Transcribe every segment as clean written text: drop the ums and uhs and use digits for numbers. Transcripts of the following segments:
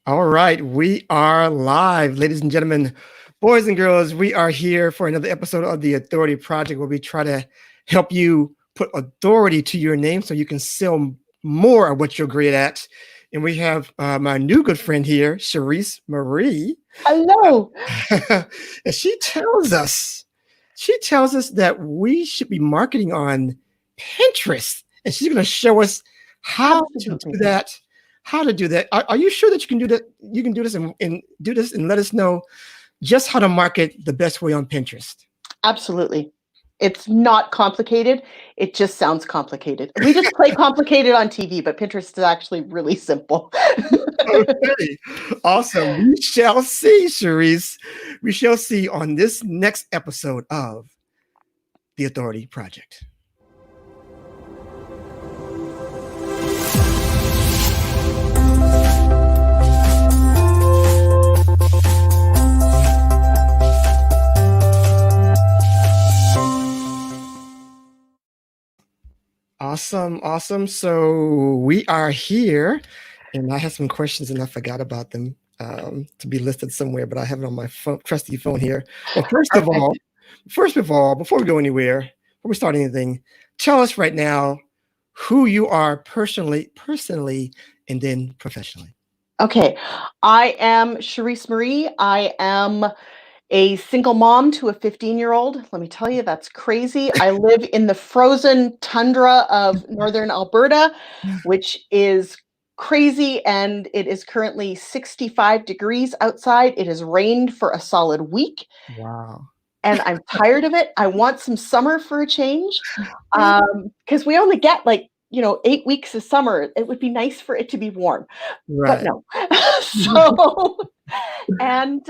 All right, we are live, ladies and gentlemen, boys and girls. We are here for another episode of the Authority Project, where we try to help you put authority to your name so you can sell more of what you're great at. And we have my new good friend here, Sherisse Marie. Hello. And she tells us that we should be marketing on Pinterest, and she's going to show us how to do Absolutely. that. How to do that? Are you sure that you can do that? You can do this and do this and let us know just how to market the best way on Pinterest. Absolutely. It's not complicated. It just sounds complicated. We just play complicated on TV, but Pinterest is actually really simple. Okay, awesome. We shall see, Sherisse. We shall see on this next episode of the Authority Project. Awesome. So we are here, and I have some questions, and I forgot about them to be listed somewhere, but I have it on my trusty phone here. Well, first of all, before we go anywhere, before we start anything, tell us right now who you are personally, and then professionally. Okay. I am Sherisse Marie. I am a single mom to a 15-year-old. Let me tell you, that's crazy. I live in the frozen tundra of northern Alberta, which is crazy, and it is currently 65 degrees outside. It has rained for a solid week, Wow. and I'm tired of it. I want some summer for a change, because we only get 8 weeks of summer. It would be nice for it to be warm, but Right. no. So, and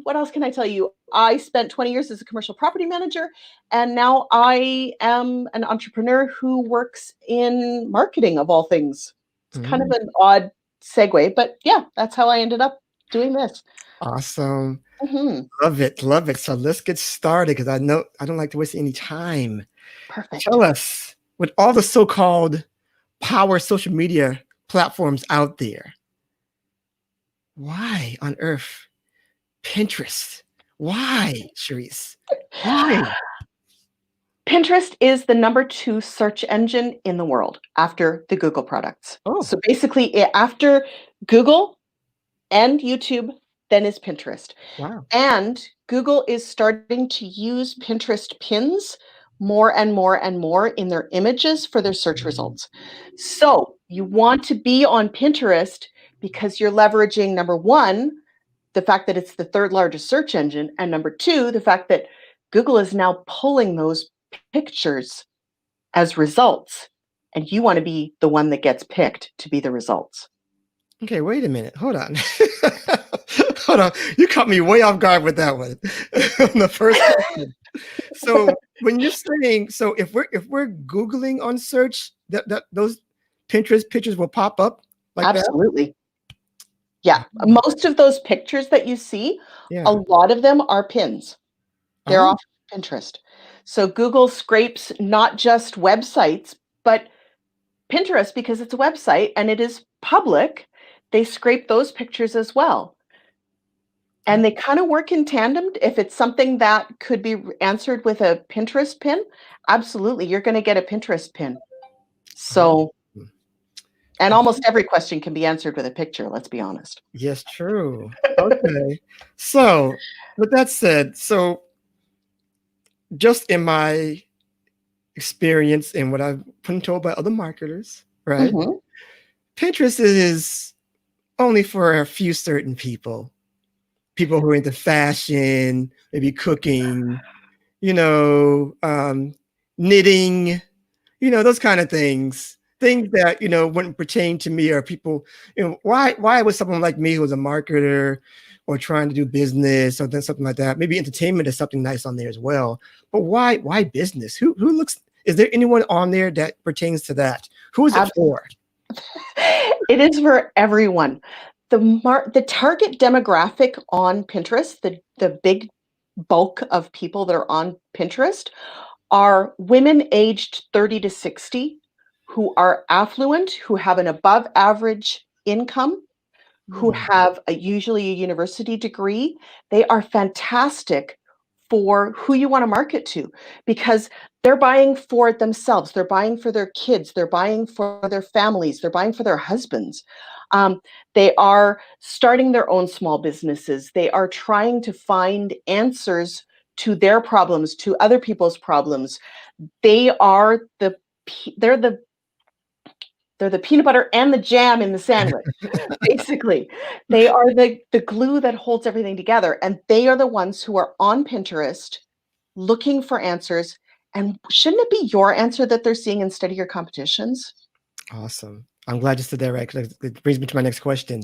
what else can I tell you? I spent 20 years as a commercial property manager, and now I am an entrepreneur who works in marketing of all things. It's kind of Mm, an odd segue, but yeah, that's how I ended up doing this. awesome. Mhm. Love it. Love it. So let's get started because I know I don't like to waste any time. Perfect. Tell us, with all the so-called power social media platforms out there, why on earth Pinterest? Why, Sherisse? Why? Pinterest is the number 2 search engine in the world after the Google products. Oh, So basically, after Google and YouTube, then is Pinterest. wow. And Google is starting to use Pinterest pins more and more and more in their images for their search Mm, results. So you want to be on Pinterest because you're leveraging number one, the fact that it's the third largest search engine, and number two, the fact that Google is now pulling those pictures as results. And you want to be the one that gets picked to be the results. okay, wait a minute. Hold on. Hold on. You caught me way off guard with that one. On the first question. So when you're saying, so if we're Googling on search, that those Pinterest pictures will pop up like that? Absolutely. Yeah, Oh, most of those pictures that you see, a yeah. lot of them are pins. They're Oh, off Pinterest. So Google scrapes not just websites, but Pinterest, because it's a website and it is public, they scrape those pictures as well. And they kind of work in tandem. If it's something that could be answered with a Pinterest pin, absolutely, you're going to get a Pinterest pin. oh. So, and almost every question can be answered with a picture, let's be honest. Yes, true. Okay. So, with that said, so just in my experience and what I've been told by other marketers, right? Mhm. Pinterest is only for a few certain people who are into fashion, maybe cooking, you know, knitting, those kind of things. Things that wouldn't pertain to me, or people. Why would someone like me, who's a marketer or trying to do business or then something like that? Maybe entertainment is something nice on there as well. But why business? Who looks? Is there anyone on there that pertains to that? Who is it for? It is for everyone. The target demographic on Pinterest, the big bulk of people that are on Pinterest are women aged 30 to 60 who are affluent, who have an above average income, who Hmm. have usually a university degree. They are fantastic for who you want to market to, because they're buying for it themselves. They're buying for their kids. They're buying for their families. They're buying for their husbands. Um, they are starting their own small businesses. They are trying to find answers to their problems, to other people's problems. They are the they're the they're the peanut butter and the jam in the sandwich. Basically, they are the glue that holds everything together, and they are the ones who are on Pinterest looking for answers. And shouldn't it be your answer that they're seeing instead of your competition's? Awesome. I'm glad you said that right, 'cause it brings me to my next question.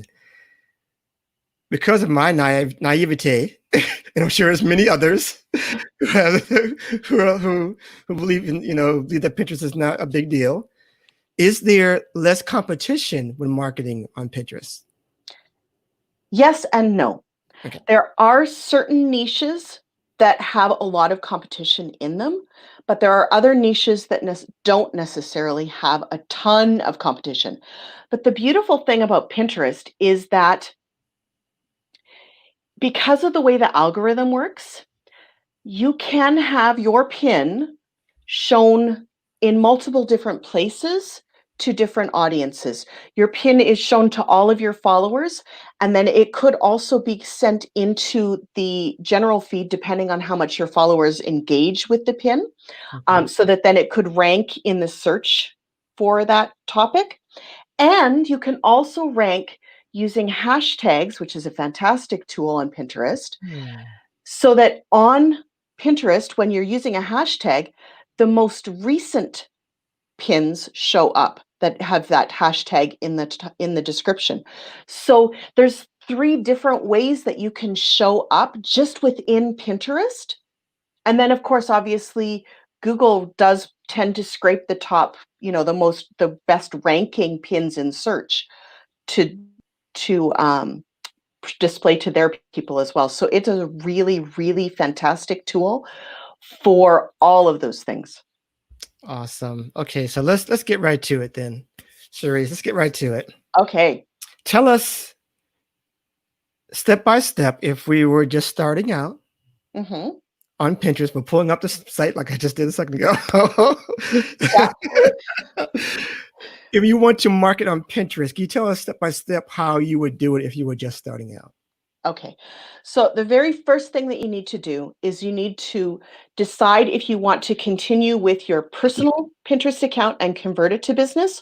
Because of my naivete, and I'm sure there's many others who have who believe in, believe that Pinterest is not a big deal. Is there less competition when marketing on Pinterest? Yes and no. Okay. There are certain niches that have a lot of competition in them, but there are other niches that don't necessarily have a ton of competition. But the beautiful thing about Pinterest is that because of the way the algorithm works, you can have your pin shown in multiple different places to different audiences. Your pin is shown to all of your followers, and then it could also be sent into the general feed depending on how much your followers engage with the pin, Mhm. so that then it could rank in the search for that topic. And you can also rank using hashtags, which is a fantastic tool on Pinterest, Hmm. so that on Pinterest, when you're using a hashtag, the most recent pins show up that have that hashtag in the description. So there's three different ways that you can show up just within Pinterest. And then of course, obviously, Google does tend to scrape the top, the best ranking pins in search to to display to their people as well. So it's a really, really fantastic tool for all of those things. Awesome. Okay, so let's get right to it then. Sherisse, let's get right to it. Okay. Tell us step by step, if we were just starting out Hmm. on Pinterest, but pulling up the site like I just did a second ago. Yeah. If you want to market on Pinterest, can you tell us step by step how you would do it if you were just starting out? Okay. So the very first thing that you need to do is you need to decide if you want to continue with your personal Pinterest account and convert it to business,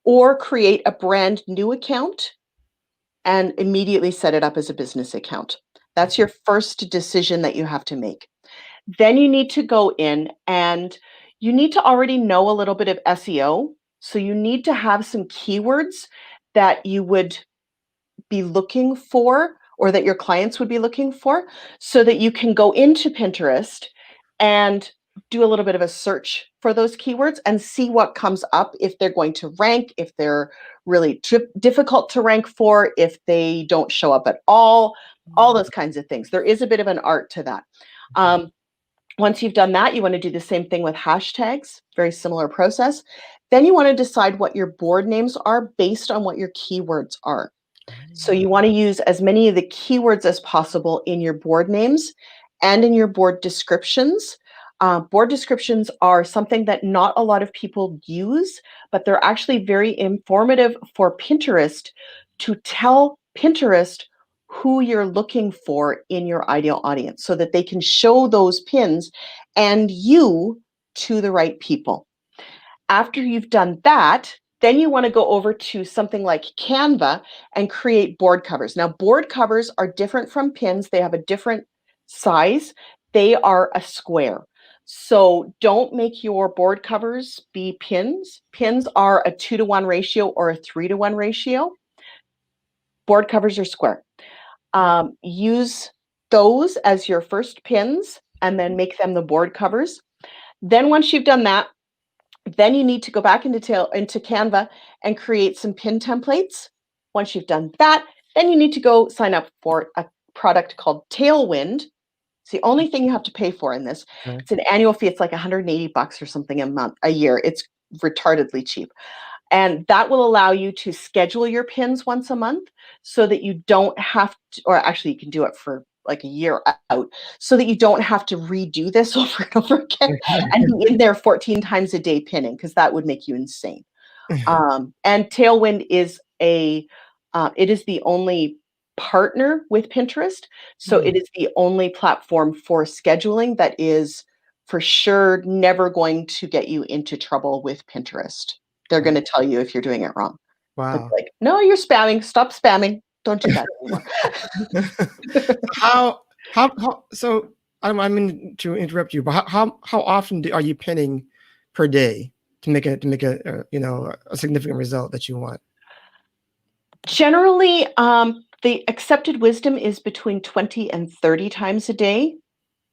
or create a brand new account and immediately set it up as a business account. That's your first decision that you have to make. Then you need to go in and you need to already know a little bit of SEO. So you need to have some keywords that you would be looking for, or that your clients would be looking for, so that you can go into Pinterest and do a little bit of a search for those keywords and see what comes up, if they're going to rank, if they're really difficult to rank for, if they don't show up at all those kinds of things. There is a bit of an art to that. Um, Once you've done that, you want to do the same thing with hashtags, very similar process. Then you want to decide what your board names are based on what your keywords are. So you want to use as many of the keywords as possible in your board names and in your board descriptions. Board descriptions are something that not a lot of people use, but they're actually very informative for Pinterest to tell Pinterest who you're looking for in your ideal audience, so that they can show those pins and you to the right people. After you've done that, then you want to go over to something like Canva and create board covers. Now, board covers are different from pins. They have a different size. They are a square. So don't make your board covers be pins. Pins are a 2-to-1 ratio or a 3-to-1 ratio. Board covers are square. Use those as your first pins and then make them the board covers. Then once you've done that, then you need to go back into Canva and create some pin templates. Once you've done that, then you need to go sign up for a product called Tailwind. It's the only thing you have to pay for in this. Okay. It's an annual fee. It's like $180 or something a year. It's retardedly cheap. And that will allow you to schedule your pins once a month so that you don't have to, or actually you can do it for like a year out, so that you don't have to redo this over and over again and be in there 14 times a day pinning, because that would make you insane. And Tailwind is it is the only partner with Pinterest. So it is the only platform for scheduling that is for sure never going to get you into trouble with Pinterest. They're going to tell you if you're doing it wrong. They'll be Wow. like, no, you're spamming. Stop spamming. Don't do that anymore. So I mean to interrupt you, but how often are you pinning per day to make a a significant result that you want? Generally, the accepted wisdom is between 20 and 30 times a day.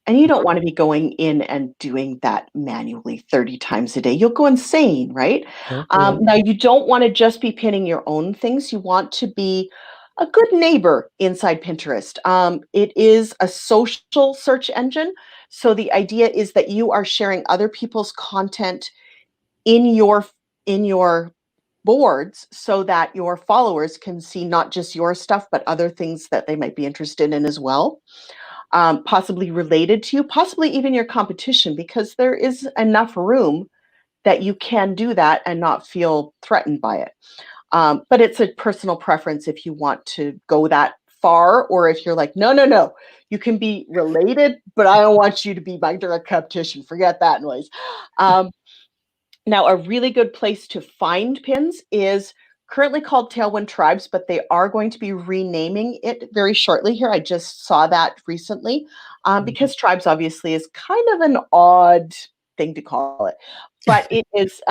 And you don't want to be going in and doing that manually 30 times a day. You'll go insane, right? Okay. Now, you don't want to just be pinning your own things. You want to be a good neighbor inside Pinterest. It is a social search engine. So the idea is that you are sharing other people's content in your boards so that your followers can see not just your stuff, but other things that they might be interested in as well, possibly related to you, possibly even your competition, because there is enough room that you can do that and not feel threatened by it. But it's a personal preference if you want to go that far, or if you're like, no, no, no, you can be related, but I don't want you to be my direct competition. Forget that noise. Now, a really good place to find pins is currently called Tailwind Tribes, but they are going to be renaming it very shortly here. I just saw that recently, because tribes obviously is kind of an odd thing to call it, but it is.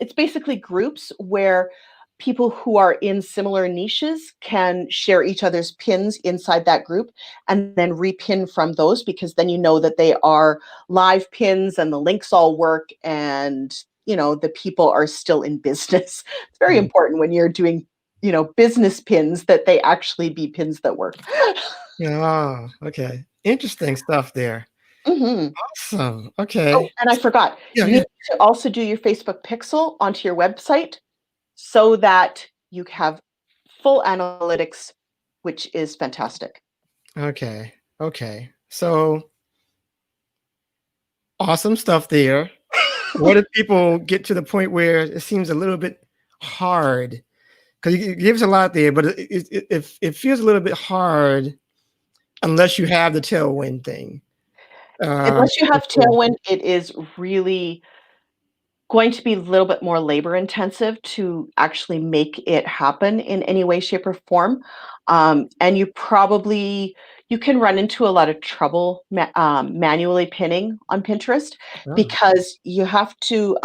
It's basically groups where people who are in similar niches can share each other's pins inside that group and then repin from those, because then you know that they are live pins and the links all work, and the people are still in business. It's very important when you're doing business pins that they actually be pins that work. Oh, okay. Interesting stuff there. Hmm. Awesome. Oh, Okay. and I forgot, Yeah, you yeah. need to also do your Facebook pixel onto your website so that you have full analytics, which is fantastic. Okay. Okay. So awesome stuff there. What if people get to the point where it seems a little bit hard? Because you give us a lot there, but it feels a little bit hard unless you have the tailwind thing. Unless you have Tailwind, it is really going to be a little bit more labor intensive to actually make it happen in any way, shape, or form. And you can run into a lot of trouble manually pinning on Pinterest, Oh. because you have to,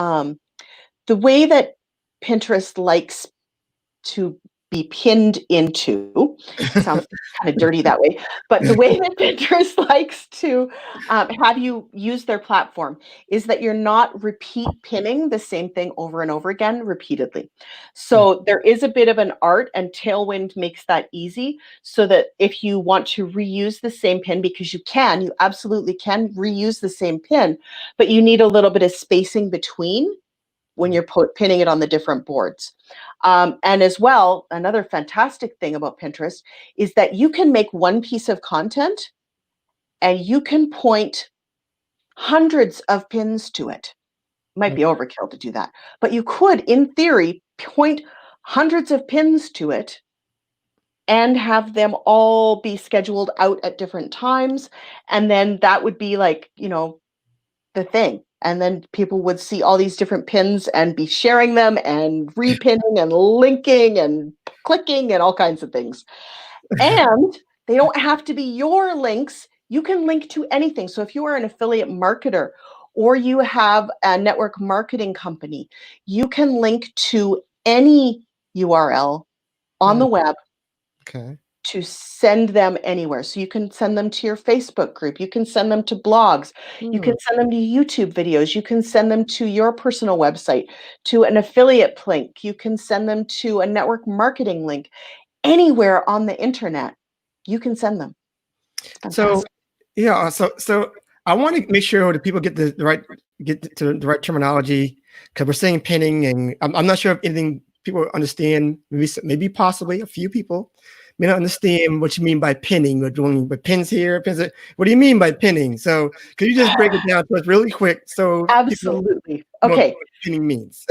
the way that Pinterest likes to be pinned into. Sounds kind of dirty that way, but the way that Pinterest likes to have you use their platform is that you're not repeat pinning the same thing over and over again repeatedly. So there is a bit of an art, and Tailwind makes that easy, so that if you want to reuse the same pin, because you absolutely can reuse the same pin, but you need a little bit of spacing between when you're pinning it on the different boards. And as well, another fantastic thing about Pinterest is that you can make one piece of content and you can point hundreds of pins to it. Might be overkill to do that, but you could, in theory, point hundreds of pins to it and have them all be scheduled out at different times. And then that would be like, the thing. And then people would see all these different pins and be sharing them and repinning and linking and clicking and all kinds of things. And they don't have to be your links. You can link to anything. So if you are an affiliate marketer or you have a network marketing company, you can link to any URL on the web Okay. to send them anywhere. So you can send them to your Facebook group, you can send them to blogs, you can send them to YouTube videos, you can send them to your personal website, to an affiliate link, you can send them to a network marketing link. Anywhere on the internet, you can send them. It's So fantastic. yeah, so I want to make sure that people get to the right terminology, because we're saying pinning, and I'm not sure if anything people understand, maybe possibly a few people may not understand what you mean by pinning. We're doing with pins here, pins there. What do you mean by pinning? So could you just break it down to us really quick so people Absolutely. know Okay. what pinning means?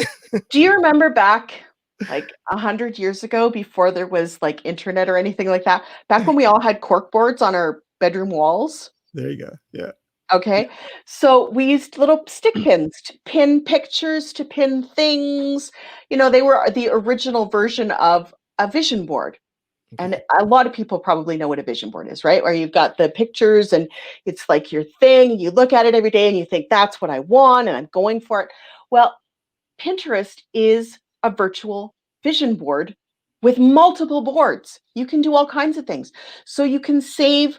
Do you remember back like 100 years ago before there was like internet or anything like that? Back when we all had cork boards on our bedroom walls? There you go. Yeah. Okay. So we used little stick pins to pin pictures, to pin things. They were the original version of a vision board. And Okay. a lot of people probably know what a vision board is, right? Where you've got the pictures and it's like your thing. You look at it every day and you think, that's what I want and I'm going for it. Well, Pinterest is a virtual vision board with multiple boards. You can do all kinds of things. So you can save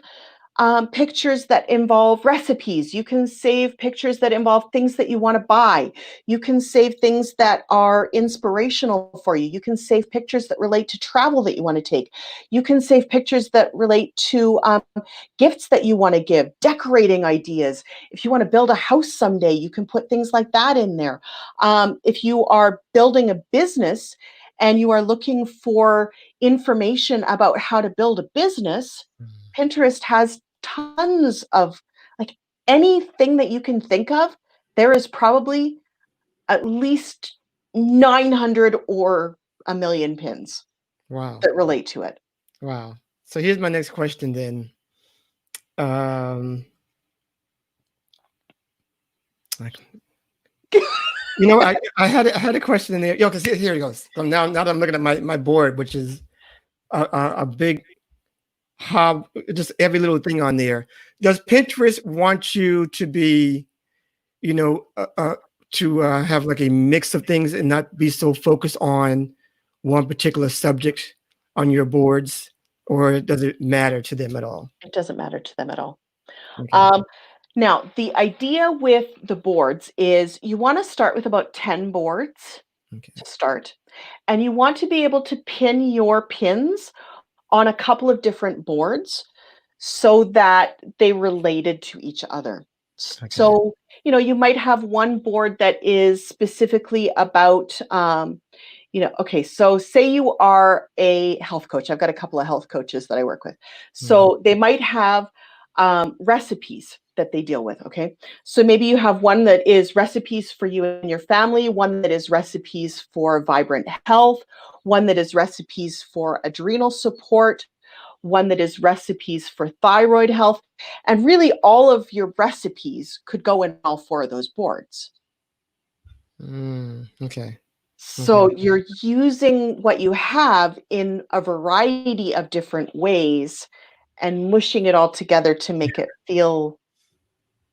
pictures that involve recipes. You can save pictures that involve things that you want to buy. You can save things that are inspirational for you. You can save pictures that relate to travel that you want to take. You can save pictures that relate to gifts that you want to give, decorating ideas. If you want to build a house someday, you can put things like that in there. If you are building a business and you are looking for information about how to build a business, Pinterest has tons of, like, anything that you can think of. There is probably at least 900 or a million pins Wow. that relate to it. Wow. So here's my next question then. I had a question in there. Because here it goes. So now that I'm looking at my board, which is a big hub, just every little thing on there. Does Pinterest want you to be, to have like a mix of things and not be so focused on one particular subject on your boards, or does it matter to them at all? It doesn't matter to them at all. Okay. Now, the idea with the boards is you want to start with about 10 boards Okay. to start, and you want to be able to pin your pins on a couple of different boards so that they related to each other. Okay. So, you might have one board that is specifically about, okay, so say you are a health coach. I've got a couple of health coaches that I work with. So they might have recipes that they deal with. Okay. So maybe you have one that is recipes for you and your family, one that is recipes for vibrant health, one that is recipes for adrenal support, one that is recipes for thyroid health. And really, all of your recipes could go in all four of those boards. Okay. So you're using what you have in a variety of different ways and mushing it all together to make it feel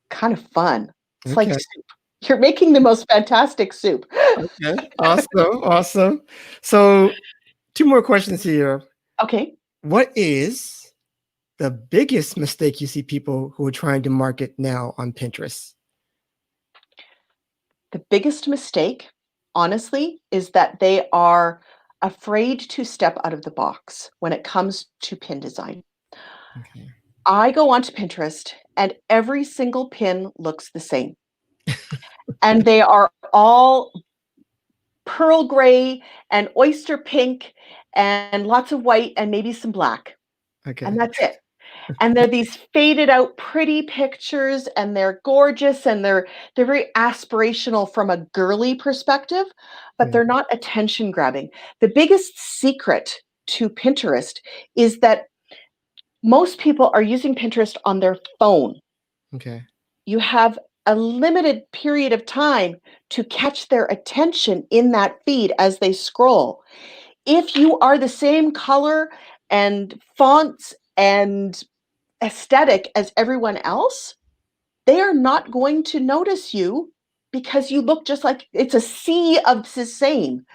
kind of fun. It's like Okay. soup. You're making the most fantastic soup. Okay. Awesome. So 2 more questions here. Okay. What is the biggest mistake you see people who are trying to market now on Pinterest? The biggest mistake, honestly, is that they are afraid to step out of the box when it comes to pin design. Okay. I go onto Pinterest and every single pin looks the same. And they are all pearl gray and oyster pink and lots of white and maybe some black. Okay. And that's it. And they're these faded out pretty pictures and they're gorgeous and they're very aspirational from a girly perspective, but they're not attention grabbing. The biggest secret to Pinterest is that most people are using Pinterest on their phone. Okay. You have a limited period of time to catch their attention in that feed as they scroll. If you are the same color and fonts and aesthetic as everyone else, they are not going to notice you because you look just like it's a sea of the same.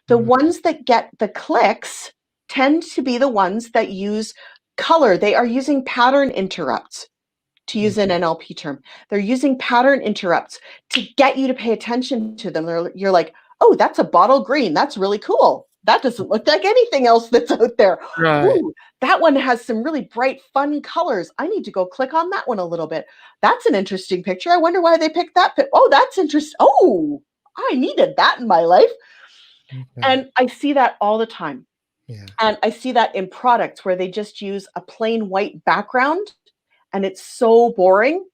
The ones that get the clicks tend to be the ones that use color. They are using pattern interrupts, to use an NLP term. They're using pattern interrupts to get you to pay attention to them. You're like, oh, that's a bottle green. That's really cool. That doesn't look like anything else that's out there. Right. Ooh, that one has some really bright, fun colors. I need to go click on that one a little bit. That's an interesting picture. I wonder why they picked that. Oh, that's interesting. Oh, I needed that in my life. Okay. And I see that all the time. Yeah. And I see that in products where they just use a plain white background and it's so boring.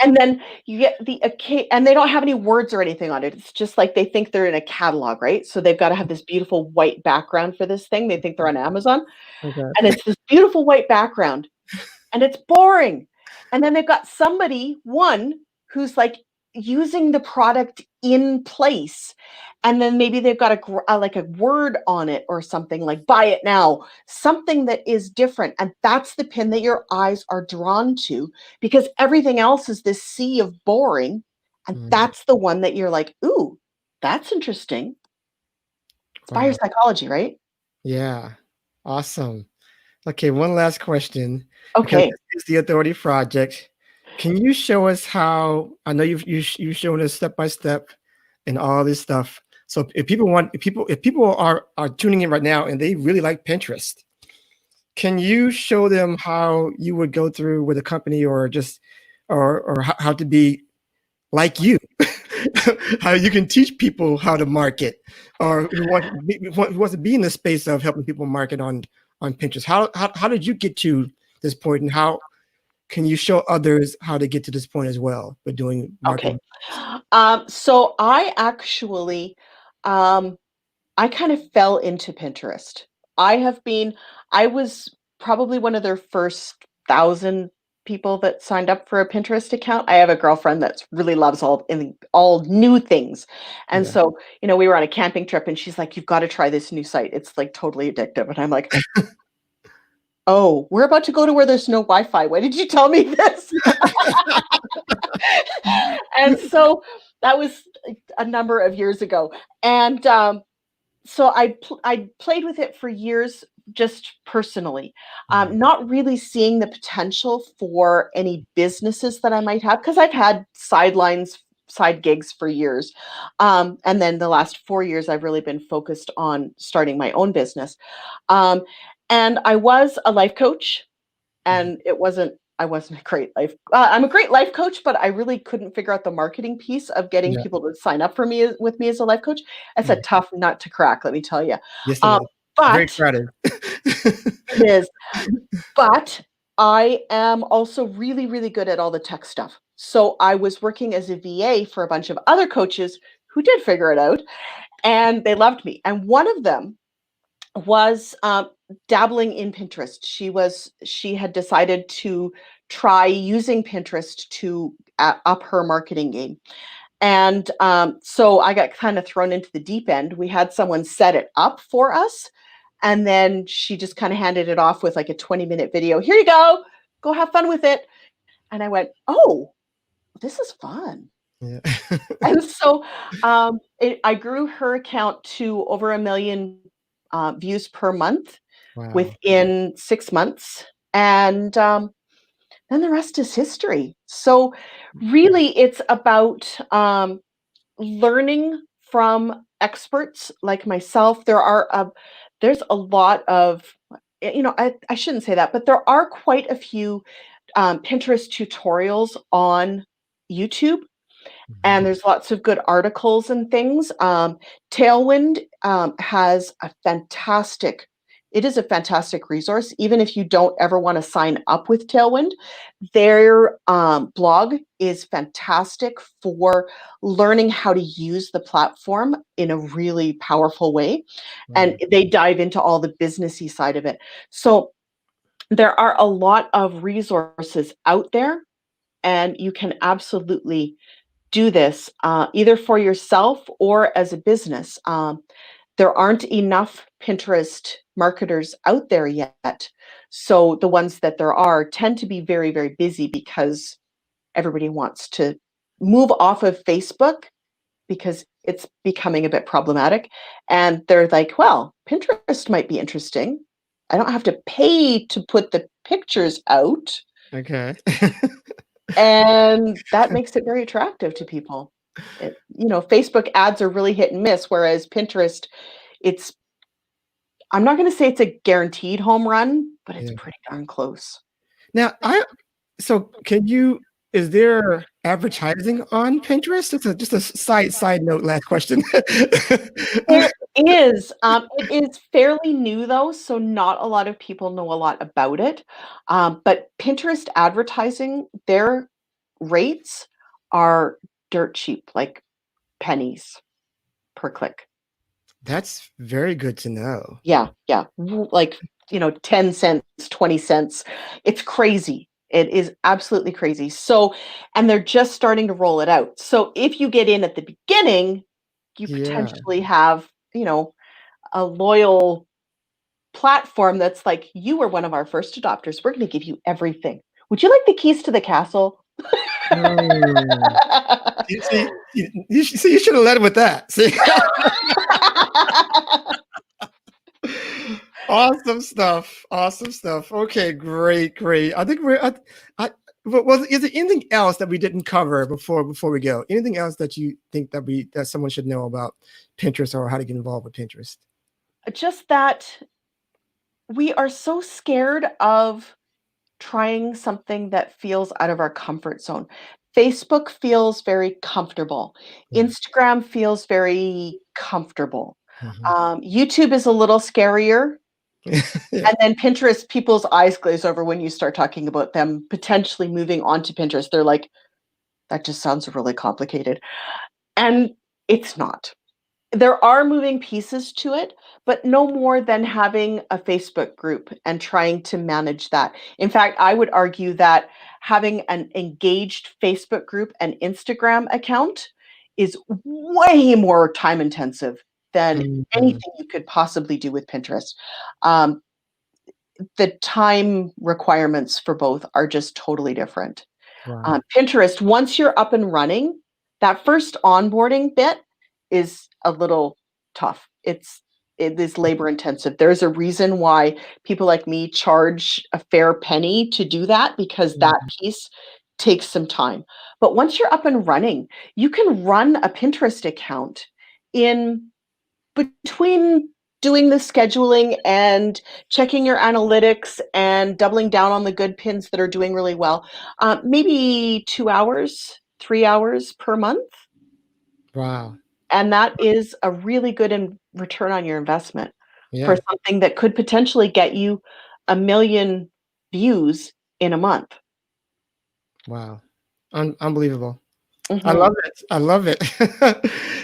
And then you get and they don't have any words or anything on it. It's just like they think they're in a catalog, right? So they've got to have this beautiful white background for this thing. They think they're on Amazon, and Okay. it's this beautiful white background, and it's boring. And then they've got somebody, one, who's like using the product in place. And then maybe they've got like a word on it or something like buy it now, something that is different. And that's the pin that your eyes are drawn to because everything else is this sea of boring. And Mm, that's the one that you're like, ooh, that's interesting. It's buyer wow. psychology, right? Yeah. Awesome. Okay, one last question, because Okay. this is the Authority Project. Can you show us how, I know you've shown us step by step and all this stuff. So if people are tuning in right now and they really like Pinterest, can you show them how you would go through with a company or just or how to be like you? How you can teach people how to market or who wants to be in the space of helping people market on Pinterest. How did you get to this point, and how can you show others how to get to this point as well with doing Okay. marketing? So I actually, um, I kind of fell into Pinterest. I have been, I was probably one of their first 1,000 people that signed up for a Pinterest account. I have a girlfriend that really loves all new things. And Yeah. so, we were on a camping trip and she's like, you've got to try this new site. It's like totally addictive. And I'm like, oh, we're about to go to where there's no Wi-Fi. Why did you tell me this? And so that was a number of years ago. And so I played with it for years, just personally, not really seeing the potential for any businesses that I might have because I've had side gigs for years, and then the last 4 years I've really been focused on starting my own business. Um, and I was a life coach, Mhm. and I wasn't a great life I'm a great life coach, but I really couldn't figure out the marketing piece of getting Yeah. people to sign up for me with me as a life coach. It's a Yeah. tough nut to crack, let me tell you. Yes, it Um, is. Very but crowded. it is. But I am also really, really good at all the tech stuff. So I was working as a VA for a bunch of other coaches who did figure it out, and they loved me. And one of them was dabbling in Pinterest. She had decided to try using Pinterest to up her marketing game. And so I got kind of thrown into the deep end. We had someone set it up for us. And then she just kind of handed it off with like a 20-minute video. Here you go have fun with it. And I went, oh, this is fun. Yeah. And so I grew her account to over 1 million views per month Wow. within 6 months. And then the rest is history. So, really, it's about learning from experts like myself. There's a lot of, I shouldn't say that, but there are quite a few Pinterest tutorials on YouTube, and Mhm. there's lots of good articles and things. Tailwind has a fantastic it is a fantastic resource, even if you don't ever want to sign up with Tailwind. Their blog is fantastic for learning how to use the platform in a really powerful way, and Wow. they dive into all the businessy side of it. So there are a lot of resources out there, and you can absolutely do this either for yourself or as a business. There aren't enough Pinterest marketers out there yet. So the ones that there are tend to be very, very busy because everybody wants to move off of Facebook because it's becoming a bit problematic. And they're like, well, Pinterest might be interesting. I don't have to pay to put the pictures out. Okay. And that makes it very attractive to people. Facebook ads are really hit and miss, whereas Pinterest, it's I'm not gonna say it's a guaranteed home run, but it's Yeah. pretty darn close. Now, so can you is there advertising on Pinterest? It's just a side note. Last question. There is. It is fairly new though, so not a lot of people know a lot about it. But Pinterest advertising, their rates are dirt cheap, like pennies per click. That's very good to know. Yeah, yeah. Like, 10 cents, 20 cents. It's crazy. It is absolutely crazy. So, and they're just starting to roll it out. So if you get in at the beginning, you Yeah. potentially have, a loyal platform that's like, you were one of our first adopters. We're going to give you everything. Would you like the keys to the castle? Mm. You should have led with that. See? Awesome stuff. Awesome stuff. Okay, great, great. I think is there anything else that we didn't cover before we go? Anything else that you think that someone should know about Pinterest or how to get involved with Pinterest? Just that we are so scared of trying something that feels out of our comfort zone. Facebook feels very comfortable. Yeah. Instagram feels very comfortable. Mhm. YouTube is a little scarier. Yeah. And then Pinterest, people's eyes glaze over when you start talking about them potentially moving on to Pinterest. They're like, that just sounds really complicated. And it's not. There are moving pieces to it, but no more than having a Facebook group and trying to manage that. In fact, I would argue that having an engaged Facebook group and Instagram account is way more time intensive than Mhm. anything you could possibly do with Pinterest. Um, the time requirements for both are just totally different. Wow. Pinterest, once you're up and running, that first onboarding bit is a little tough. It is labor intensive. There's a reason why people like me charge a fair penny to do that because that Mhm. piece takes some time. But once you're up and running, you can run a Pinterest account in between doing the scheduling and checking your analytics and doubling down on the good pins that are doing really well, maybe 2 hours, 3 hours per month. Wow. And that is a really good return on your investment for Yeah. something that could potentially get you 1 million views in a month. Wow. Unbelievable. I Mhm. love it. I love it.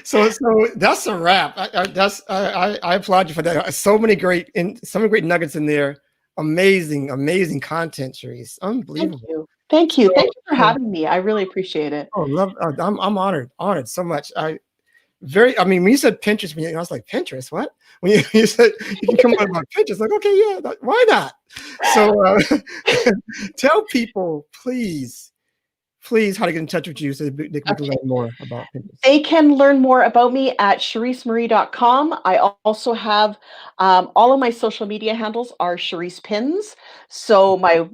So that's a wrap. I applaud you for that. So many great nuggets in there. Amazing, amazing content, Sherisse. Thank Unbelievable. you. Thank you. So, Thank you for having me. I really appreciate it. love. I'm honored so much. I mean, when you said Pinterest, I was like, Pinterest, what? When you said you can come on about Pinterest, like, okay, yeah, why not? So tell people, please, how to get in touch with you so we can learn Okay. more about Pinterest. They can learn more about me at CherisseMarie.com. I also have all of my social media handles are Sherisse Pins. So my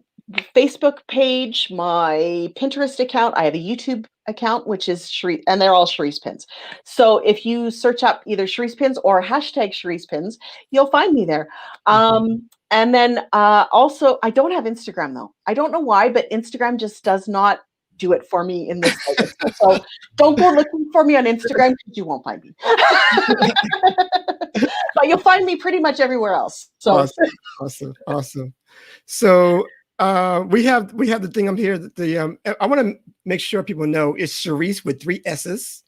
Facebook page, my Pinterest account, I have a YouTube account, which is Sherisse, and they're all Sherisse Pins. So if you search up either Sherisse Pins or hashtag Sherisse Pins, you'll find me there. Mhm. And then also, I don't have Instagram though. I don't know why, but Instagram just does not do it for me in this way. So don't go looking for me on Instagram because you won't find me. But you'll find me pretty much everywhere else. So Awesome, awesome. So we have the thing up here. I want to make sure people know it's Sherisse with 3 S's.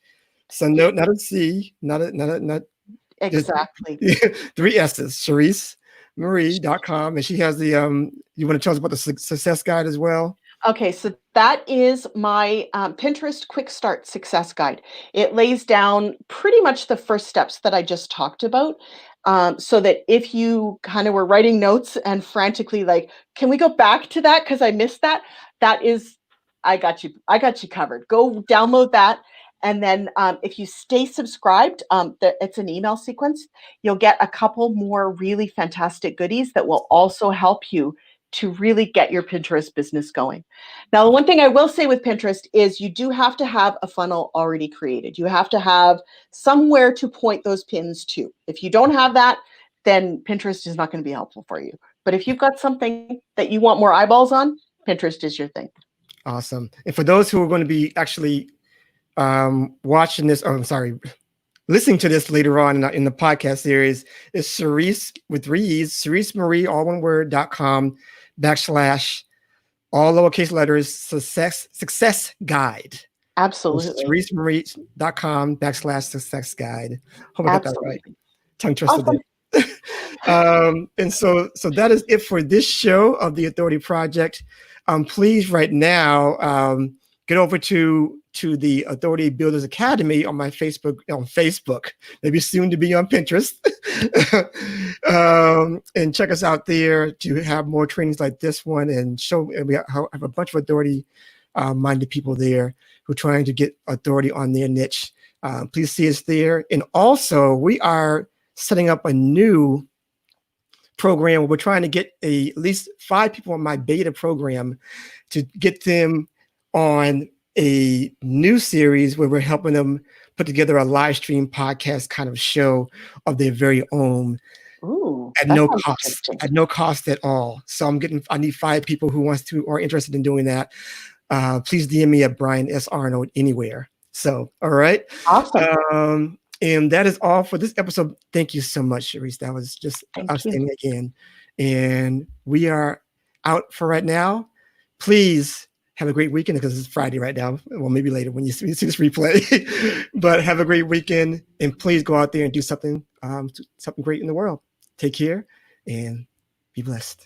So no, not a C, not just exactly. 3 S's. SherisseMarie.com, and she has the You want to tell us about the success guide as well? Okay, so that is my Pinterest Quick Start Success Guide. It lays down pretty much the first steps that I just talked about, so that if you kind of were writing notes and frantically like, can we go back to that because I missed that? That is, I got you. I got you covered. Go download that, and then if you stay subscribed, it's an email sequence. You'll get a couple more really fantastic goodies that will also help you to really get your Pinterest business going. Now, the one thing I will say with Pinterest is you do have to have a funnel already created. You have to have somewhere to point those pins to. If you don't have that, then Pinterest is not going to be helpful for you. But if you've got something that you want more eyeballs on, Pinterest is your thing. Awesome. And for those who are going to be actually watching this, oh, I'm sorry, listening to this later on in the podcast series, is Sherisse with 3 E's, Sherisse Marie, all one word.com / all lowercase letters success guide. Absolutely. SherisseMarie.com / success guide. Hope I got that right. Absolutely. Tongue twisted Awesome. there. And so that is it for this show of the Authority Project. Please right now get over to the Authority Builders Academy on my Facebook, maybe soon to be on Pinterest, and check us out there to have more trainings like this one, and we have a bunch of authority minded people there who are trying to get authority on their niche. Please see us there. And also we are setting up a new program. We're trying to get at least 5 people on my beta program to get them on a new series where we're helping them put together a live stream podcast kind of show of their very own. Ooh, At no cost at all. So I need 5 people who are interested in doing that. Please DM me at Bryan S. Arnold anywhere. So, all right. Awesome. And that is all for this episode. Thank you so much, Sherisse. That was just outstanding again. And we are out for right now. Please have a great weekend, because it's Friday right now. Well, maybe later when you see this replay. But have a great weekend, and please go out there and do something great in the world. Take care and be blessed.